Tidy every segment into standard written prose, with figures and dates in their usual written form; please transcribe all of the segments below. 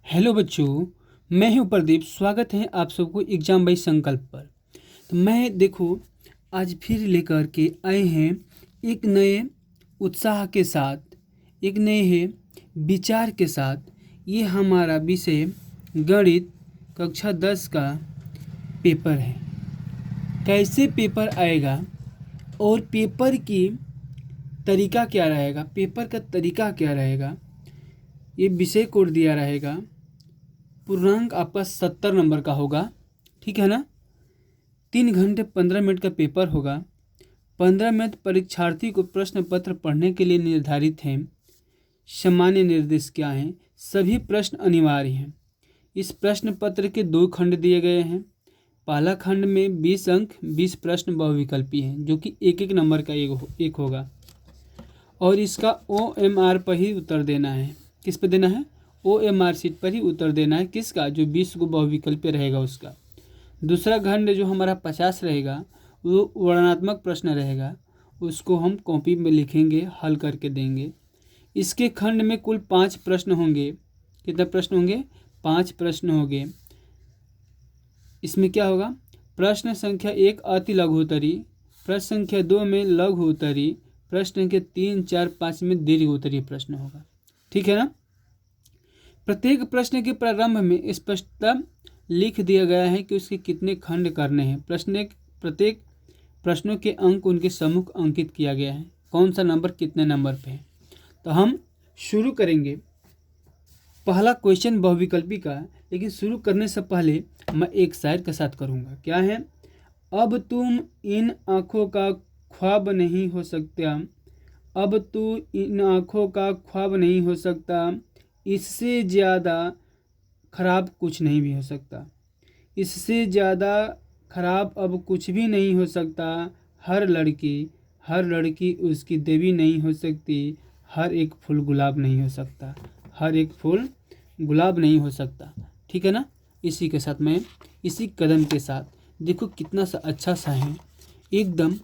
Hello बच्चों, मैं हूं प्रदीप। स्वागत है आप सबको एग्जाम बाई संकल्प पर। तो मैं देखो आज फिर लेकर के आए हैं एक नए उत्साह के साथ, एक नए विचार के साथ। ये हमारा विषय गणित कक्षा 10 का पेपर है। कैसे पेपर आएगा और पेपर की तरीका क्या रहेगा, पेपर का तरीका क्या रहेगा, ये विषय कोड दिया रहेगा। पूर्णांक आपका 70 नंबर का होगा, ठीक है ना। 3 घंटे 15 मिनट का पेपर होगा। 15 मिनट परीक्षार्थी को प्रश्न पत्र पढ़ने के लिए निर्धारित हैं। सामान्य निर्देश क्या हैं? सभी प्रश्न अनिवार्य हैं। इस प्रश्न पत्र के 2 खंड दिए गए हैं। पहला खंड में 20 अंक 20 प्रश्न बहुविकल्पी हैं, जो कि एक नंबर का एक होगा। और इसका OMR पर ही उत्तर देना है। किस पे देना है? OMR शीट पर ही उत्तर देना है। किसका? जो 20 को बहुविकल्पीय रहेगा उसका। दूसरा खंड जो हमारा 50 रहेगा वो वर्णनात्मक प्रश्न रहेगा, उसको हम कॉपी में लिखेंगे, हल करके देंगे। इसके खंड में कुल 5 प्रश्न होंगे। कितने प्रश्न होंगे? 5 प्रश्न होंगे। इसमें क्या होगा? प्रश्न संख्या 1 अति लघु उत्तरी, प्रश्न संख्या 2 में लघु उत्तरी, प्रश्न संख्या 3, 4, 5 में दीर्घ उत्तरीय प्रश्न होगा, ठीक है ना। प्रत्येक प्रश्न के प्रारंभ में स्पष्टता लिख दिया गया है कि उसके कितने खंड करने हैं। प्रत्येक प्रश्नों के अंक उनके सम्मुख अंकित किया गया है, कौन सा नंबर कितने नंबर पे है। तो हम शुरू करेंगे पहला क्वेश्चन बहुविकल्पी का। लेकिन शुरू करने से पहले मैं एक शायर के साथ करूँगा। क्या है? अब तुम इन आँखों का ख्वाब नहीं हो सकता, अब तू इन आँखों का ख्वाब नहीं हो सकता, इससे ज़्यादा ख़राब कुछ नहीं भी हो सकता, इससे ज़्यादा ख़राब अब कुछ भी नहीं हो सकता। हर लड़की उसकी देवी नहीं हो सकती, हर एक फूल गुलाब नहीं हो सकता, हर एक फूल गुलाब नहीं हो सकता, ठीक है ना। इसी के साथ मैं इसी कदम के साथ देखो कितना सा अच्छा सा है, एकदम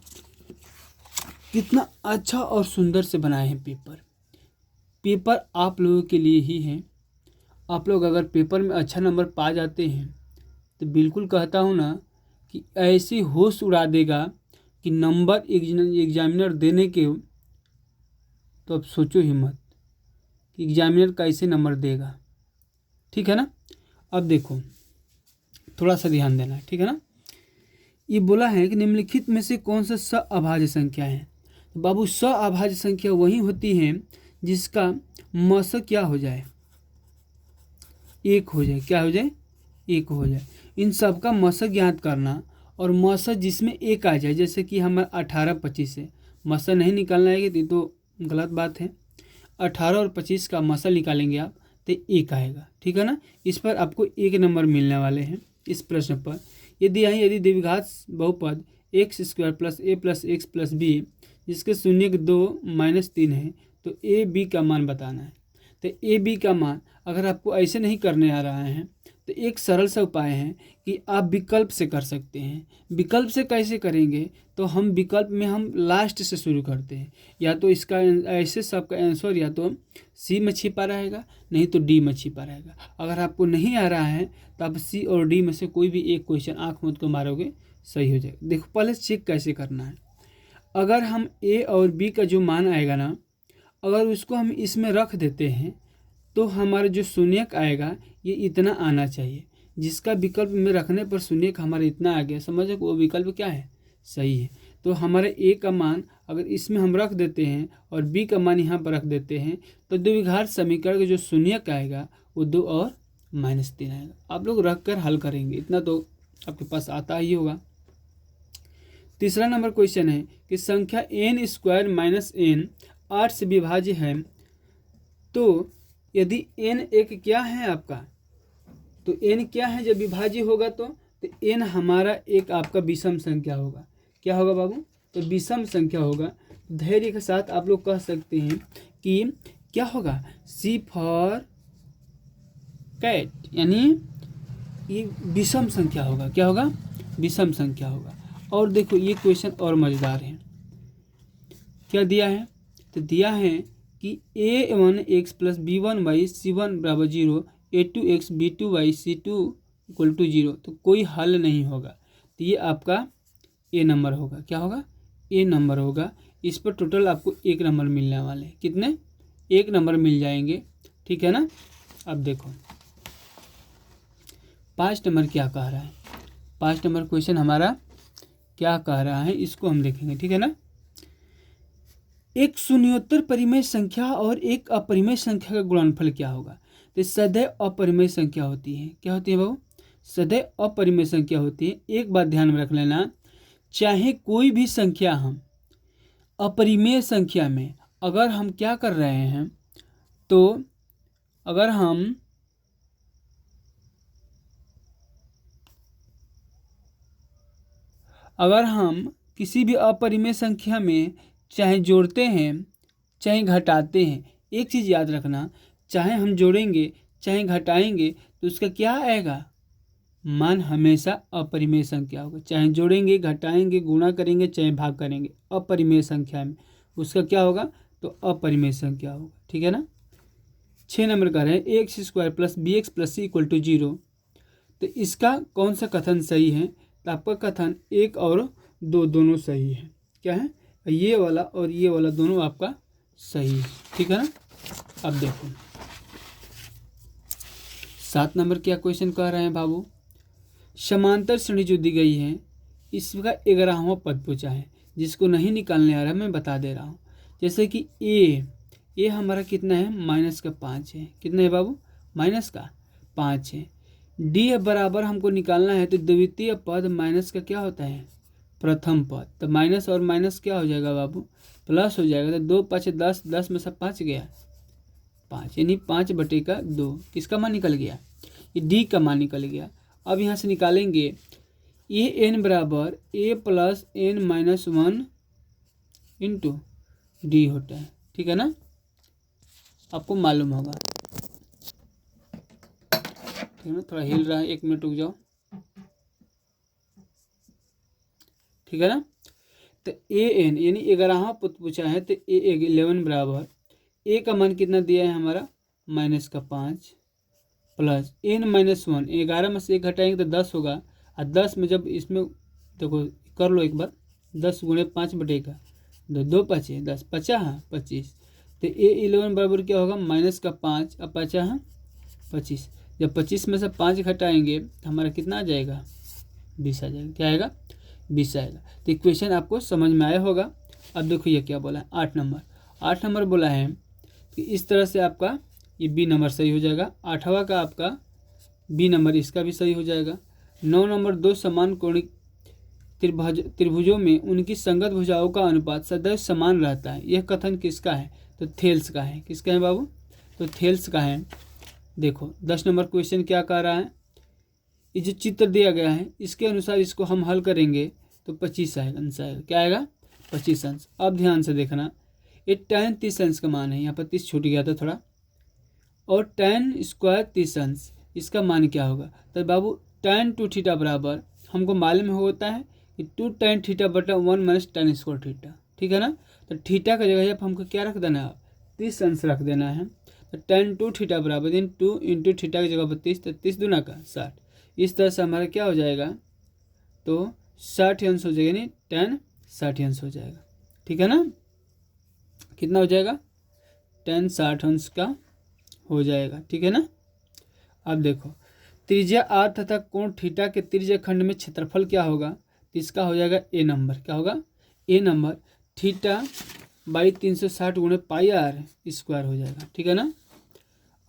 कितना अच्छा और सुंदर से बनाए हैं पेपर आप लोगों के लिए ही है। आप लोग अगर पेपर में अच्छा नंबर पा जाते हैं तो बिल्कुल कहता हूँ ना कि ऐसी होश उड़ा देगा कि नंबर एग्जामिनर देने के, तो अब सोचो ही मत कि एग्जामिनर कैसे नंबर देगा, ठीक है ना। अब देखो थोड़ा सा ध्यान देना है, ठीक है ना। ये बोला है कि निम्नलिखित में से कौन सा सअभाज्य संख्या है। तो बाबू सअभाज्य संख्या वही होती है जिसका मस क्या हो जाए? 1 हो जाए। क्या हो जाए? 1 हो जाए। इन सब का मस ज्ञात करना, और मस जिसमें 1 आ जाए, जैसे कि हमारा 18, 25 है, मस नहीं निकालना है तो गलत बात है। 18 और 25 का मस निकालेंगे आप तो 1 आएगा, ठीक है ना। इस पर आपको 1 नंबर मिलने वाले हैं। इस प्रश्न पर यदि द्विघात बहुपद x² + a + x + b जिसके शून्य के 2 - 3 है, तो a b का मान बताना है। तो a b का मान अगर आपको ऐसे नहीं करने आ रहा है तो एक सरल सा उपाय है कि आप विकल्प से कर सकते हैं। विकल्प से कैसे करेंगे? तो हम विकल्प में हम लास्ट से शुरू करते हैं। या तो इसका ऐसे सबका आंसर या तो सी में छिपा रहेगा, नहीं तो डी में छिपा रहेगा। अगर आपको नहीं आ रहा है तो आप सी और डी में से कोई भी एक क्वेश्चन आँख मूंद को मारोगे, सही हो जाएगा। देखो पहले चेक कैसे करना है। अगर हम ए और बी का जो मान आएगा ना, अगर उसको हम इसमें रख देते हैं तो हमारा जो शून्यक आएगा ये इतना आना चाहिए। जिसका विकल्प में रखने पर शून्यक हमारा इतना आ गया, समझो वो विकल्प क्या है? सही है। तो हमारे ए का मान अगर इसमें हम रख देते हैं और बी का मान यहाँ पर रख देते हैं तो द्विघात समीकरण का जो शून्यक आएगा वो 2 और -3 आएगा। आप लोग रख कर हल करेंगे, इतना तो आपके पास आता ही होगा। तीसरा नंबर क्वेश्चन है कि संख्या n² - n 8 से विभाज्य है, तो यदि n एक क्या है आपका, तो n क्या है जब विभाज्य होगा तो n हमारा एक आपका विषम संख्या होगा। क्या होगा बाबू? तो विषम संख्या होगा। धैर्य के साथ आप लोग कह सकते हैं कि क्या होगा? C फॉर कैट, यानी ये विषम संख्या होगा। क्या होगा? विषम संख्या होगा। और देखो ये क्वेश्चन और मज़ेदार है। क्या दिया है? तो दिया है कि a1x + b1/c1 = 0 a2x b2y c2 equal to 0, तो कोई हल नहीं होगा। तो ये आपका ए नंबर होगा। क्या होगा? ए नंबर होगा। इस पर टोटल आपको 1 नंबर मिलने वाले हैं। कितने? 1 नंबर मिल जाएंगे, ठीक है ना। अब देखो 5 नंबर क्या कह रहा है। 5 नंबर क्वेश्चन हमारा क्या कह रहा है, इसको हम देखेंगे, ठीक है ना। एक शून्योत्तर परिमेय संख्या और एक अपरिमेय संख्या का गुणनफल क्या होगा? तो सदैव अपरिमेय संख्या होती है। क्या होती है बाबू? सदैव अपरिमेय संख्या होती है। एक बात ध्यान में रख लेना, चाहे कोई भी संख्या हम अपरिमेय संख्या में अगर हम क्या कर रहे हैं, तो अगर हम किसी भी अपरिमेय संख्या में चाहे जोड़ते हैं चाहे घटाते हैं, एक चीज़ याद रखना, चाहे हम जोड़ेंगे चाहे घटाएंगे तो उसका क्या आएगा? मान हमेशा अपरिमेय संख्या होगा। चाहे जोड़ेंगे, घटाएंगे, गुणा करेंगे, चाहे भाग करेंगे, अपरिमेय संख्या में उसका क्या होगा? तो अपरिमेय संख्या होगा, ठीक है ना। 6 नंबर का है x square plus b x plus c equal to 0। तो इसका कौन सा कथन सही है? तो आपका कथन 1 और 2 दोनों सही है। क्या है? ये वाला और ये वाला दोनों आपका सही है, ठीक है ना। अब देखो 7 नंबर क्या क्वेश्चन कह रहे हैं बाबू। समांतर श्रेणी जो दी गई है इसका 11वां पद पूछा है, जिसको नहीं निकालने आ रहा मैं बता दे रहा हूँ। जैसे कि ए हमारा कितना है? -5 है। कितना है बाबू? -5 है। डी बराबर हमको निकालना है, तो द्वितीय पद माइनस का क्या होता है? प्रथम पद। तो माइनस और माइनस क्या हो जाएगा बाबू? प्लस हो जाएगा। तो 2 5 10, 10 में से 5 गया 5, यानी 5/2 किसका मान निकल गया? ये डी का मान निकल गया। अब यहाँ से निकालेंगे ए एन बराबर A plus N minus 1 into D होता है, ठीक है ना। आपको मालूम होगा, ठीक है ना। थोड़ा हिल रहा है, 1 मिनट रुक जाओ, ठीक है ना। तो ए एन यानी 11वां पद पूछा है, तो ए 11 बराबर ए का मान कितना दिया है हमारा? -5 प्लस एन माइनस 1, 11 में से 1 घटाएंगे तो 10 होगा। और 10 में जब इसमें देखो कर लो एक बार, 10 गुणे 5/1 2 5 10 25। तो ए 11 बराबर क्या होगा? -5 और 25। जब 25 में से 5 घटाएंगे तो हमारा कितना आ जाएगा? 20 आ जाएगा। क्या आएगा? 20 आएगा। तो इक्वेशन आपको समझ में आया होगा। अब देखो ये क्या बोला है, 8 नंबर बोला है कि इस तरह से आपका ये बी नंबर सही हो जाएगा। 8वां का आपका बी नंबर, इसका भी सही हो जाएगा। 9 नंबर 2 समान कोणिक त्रिभुजों में उनकी संगत भुजाओं का अनुपात सदैव समान रहता है। यह कथन किसका है? तो थेल्स का है। किसका है बाबू? तो थेल्स का है। देखो 10 नंबर क्वेश्चन क्या कह रहा है, ये जो चित्र दिया गया है इसके अनुसार इसको हम हल करेंगे तो 25 अंश आएगा। क्या आएगा? 25 अंश। अब ध्यान से देखना, ये tan 30 अंश का मान है, यहाँ पर 30 छूट गया था थोड़ा, और tan स्क्वायर 30 अंश, इसका मान क्या होगा? तो बाबू tan 2θ बराबर हमको मालूम होता है कि 2 tan θ/1 - tan स्क्वायर थीटा, ठीक है ना। तो थीटा का जगह हमको क्या रख देना है? 30 अंश रख देना है। तो tan 2θ बराबर 2 इंटू थीटा की जगह पर 30, तो 30 दूना का 60। इस तरह से हमारा क्या हो जाएगा? तो 60 अंश हो जाएगा, यानी tan 60 अंश हो जाएगा, ठीक है ना। कितना हो जाएगा? tan 60 अंश का हो जाएगा, ठीक है ना। अब देखो त्रिज्या आर तथा कोण थीटा के त्रिज्या खंड में क्षेत्रफल क्या होगा? तो इसका हो जाएगा ए नंबर। क्या होगा? ए नंबर θ/360 गुणे πr स्क्वायर हो जाएगा, ठीक है ना।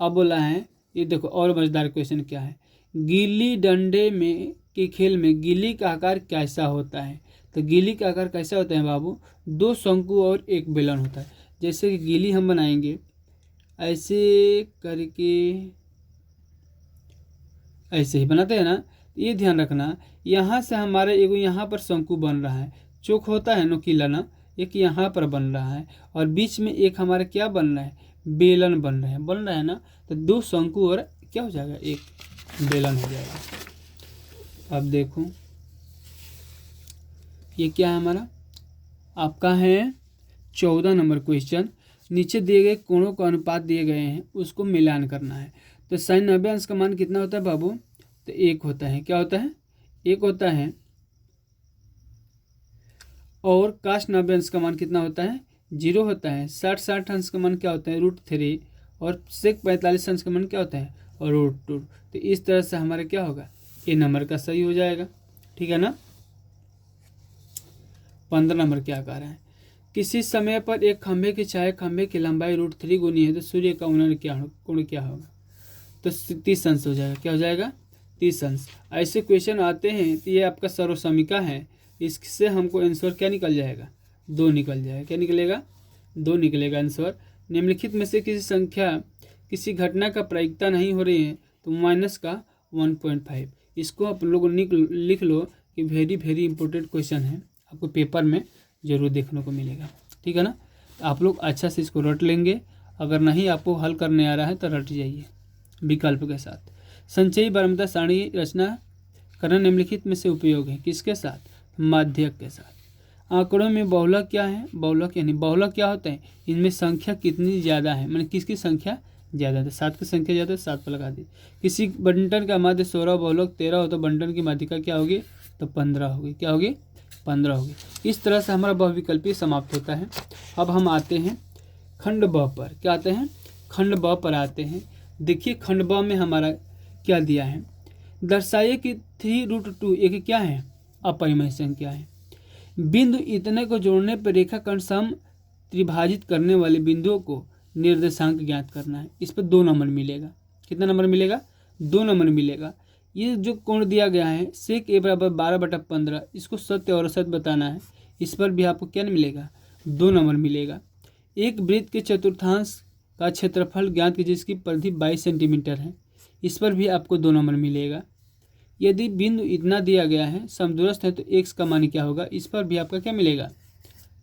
अब बोला है ये देखो और मजेदार क्वेश्चन क्या है, गिल्ली डंडे में के खेल में गिल्ली का आकार कैसा होता है? तो गिल्ली का आकार कैसा होता है बाबू? 2 शंकु और 1 बेलन होता है। जैसे कि गिल्ली हम बनाएंगे ऐसे करके, ऐसे ही बनाते हैं ना। ये ध्यान रखना, यहाँ से हमारा एगो यहाँ पर शंकु बन रहा है, चोक होता है नोकीला ना, एक यहाँ पर बन रहा है, और बीच में एक हमारा क्या बन रहा है? बेलन बन रहा है ना। तो 2 शंकु और क्या हो जाएगा? 1 बेलन हो जाएगा। अब देखो ये क्या है हमारा? आपका है 14 नंबर क्वेश्चन। नीचे दिए गए कोणों का अनुपात दिए गए हैं, उसको मिलान करना है। तो साइन 90 अंश का मान कितना होता है बाबू? तो 1 होता है। क्या होता है? 1 होता है। और काश 90 अंश का मान कितना होता है? 0 होता है। 60 अंश का मान क्या होता है? √3। और सेक 45 अंश का मान क्या होता है? और √2। तो इस तरह से हमारा क्या होगा? ए नंबर का सही हो जाएगा। ठीक है ना। 15 नंबर क्या कह रहा है? किसी समय पर एक खंभे की चाहे खंभे की लंबाई √3 गुनी है तो सूर्य का कोण क्या होगा? तो 30 अंश हो जाएगा। क्या हो जाएगा? 30 अंश। ऐसे क्वेश्चन आते हैं तो ये आपका सर्वसमीका है, इससे हमको आंसर क्या निकल जाएगा? 2 निकल जाएगा। क्या निकलेगा? 2 निकलेगा आंसर। निम्नलिखित में से किसी संख्या किसी घटना का प्रायिकता नहीं हो रही है तो माइनस का 1.5। इसको आप लोग लिख लो कि वेरी वेरी इंपॉर्टेंट क्वेश्चन है, आपको पेपर में जरूर देखने को मिलेगा। ठीक है ना। तो आप लोग अच्छा से इसको रट लेंगे। अगर नहीं आपको हल करने आ रहा है तो रट जाइए विकल्प के साथ। संचयी बारंबारता सारणी रचना करना निम्नलिखित में से उपयोग है किसके साथ? माध्यक के साथ। आंकड़ों में बहुलक क्या है? बहुलक यानी बहुलक क्या होता है? इनमें संख्या कितनी ज़्यादा है, मैंने किसकी संख्या ज़्यादा है? 7 की संख्या ज़्यादा है, 7 पर लगा दी। किसी बंटन का माध्य 16 बहुलक 13 हो तो बंटन की माध्यिका क्या होगी? तो 15 होगी। क्या होगी? 15 होगी। इस तरह से हमारा बहुविकल्पी समाप्त होता है। अब हम आते हैं खंड ब पर। क्या आते हैं? खंड ब पर आते हैं। देखिए खंड ब में हमारा क्या दिया है? दर्शाइए कि 3√2 एक क्या है? अपरिमेय संख्या है। बिंदु इतने को जोड़ने पर रेखाखंड सम त्रिभाजित करने वाले बिंदुओं को निर्देशांक ज्ञात करना है। इस पर 2 नंबर मिलेगा। कितना नंबर मिलेगा? 2 नंबर मिलेगा। ये जो कोण दिया गया है सेक ए बराबर 12/15, इसको सत्य और असत्य बताना है। इस पर भी आपको क्या मिलेगा? 2 नंबर मिलेगा। एक वृत्त के चतुर्थांश का क्षेत्रफल ज्ञात कीजिए जिसकी परिधि 22 सेंटीमीटर है। इस पर भी आपको 2 नंबर मिलेगा। यदि बिंदु इतना दिया गया है समदूरस्थ है तो x का मान क्या होगा? इस पर भी आपका क्या मिलेगा?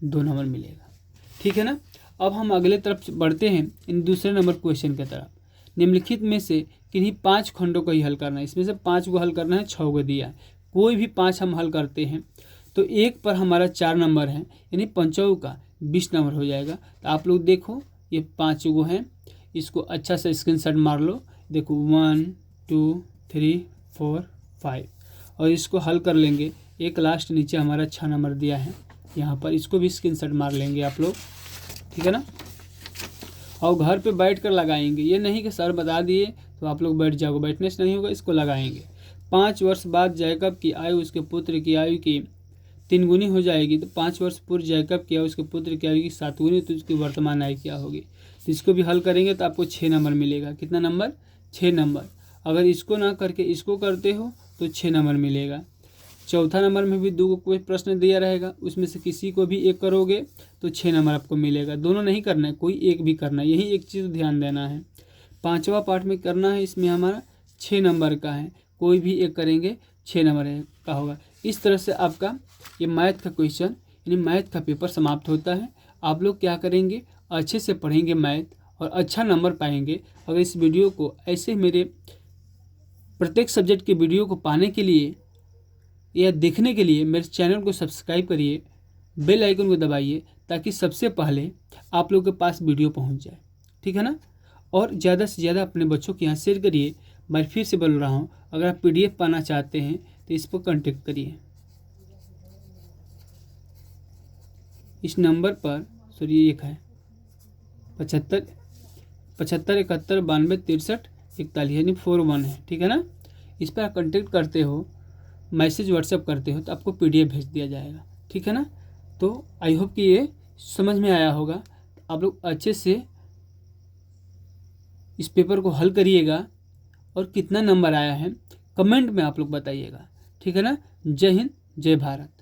2 नंबर मिलेगा। ठीक है ना। अब हम अगले तरफ बढ़ते हैं इन दूसरे नंबर क्वेश्चन की तरफ। निम्नलिखित में से किन्हीं 5 खंडों को ही हल करना है। इसमें से 5 को हल करना है, 6 को दिया है। कोई भी 5 हम हल करते हैं तो एक पर हमारा 4 नंबर है, यानी 5 का 20 नंबर हो जाएगा। तो आप लोग देखो ये 5 गो हैं, इसको अच्छा से स्क्रीनशॉट मार लो। देखो 1 2 3 4 5 और इसको हल कर लेंगे। एक लास्ट नीचे हमारा 6 नंबर दिया है यहाँ पर, इसको भी स्क्रीनशॉट मार लेंगे आप लोग। ठीक है ना। और घर पे बैठ कर लगाएंगे, ये नहीं कि सर बता दिए तो आप लोग बैठ जाओगे, बैठने से नहीं होगा, इसको लगाएंगे। 5 वर्ष बाद जैकब की आयु उसके पुत्र की आयु की 3 गुनी हो जाएगी। तो 5 वर्ष पूर्व जैकब की आयु उसके पुत्र की आयु की 7 गुनी, तो उसकी वर्तमान आयु क्या होगी? तो इसको भी हल करेंगे तो आपको 6 नंबर मिलेगा। कितना नंबर? 6 नंबर। अगर इसको ना करके इसको करते हो तो 6 नंबर मिलेगा। चौथा नंबर में भी 2 कोई प्रश्न दिया रहेगा, उसमें से किसी को भी एक करोगे तो 6 नंबर आपको मिलेगा। दोनों नहीं करना है, कोई एक भी करना है, यही एक चीज़ ध्यान देना है। 5वां पार्ट में करना है, इसमें हमारा 6 नंबर का है, कोई भी एक करेंगे 6 नंबर का होगा। इस तरह से आपका ये मैथ का क्वेश्चन यानी मैथ का पेपर समाप्त होता है। आप लोग क्या करेंगे? अच्छे से पढ़ेंगे मैथ और अच्छा नंबर पाएंगे। अगर इस वीडियो को ऐसे मेरे प्रत्येक सब्जेक्ट के वीडियो को पाने के लिए या देखने के लिए मेरे चैनल को सब्सक्राइब करिए, बेल आइकन को दबाइए ताकि सबसे पहले आप लोगों के पास वीडियो पहुंच जाए। ठीक है ना। और ज़्यादा से ज़्यादा अपने बच्चों के यहाँ शेयर करिए। मैं फिर से बोल रहा हूँ, अगर आप PDF पाना चाहते हैं तो इस पर कॉन्टेक्ट करिए। इस नंबर पर सॉरी एक है 75 71 92 63 41 यानी 41 है। ठीक है ना। इस पर आप कॉन्टेक्ट करते हो, मैसेज व्हाट्सएप करते हो तो आपको PDF भेज दिया जाएगा। ठीक है ना। तो आई होप कि ये समझ में आया होगा। आप लोग अच्छे से इस पेपर को हल करिएगा और कितना नंबर आया है कमेंट में आप लोग बताइएगा। ठीक है ना। जय हिंद, जय भारत।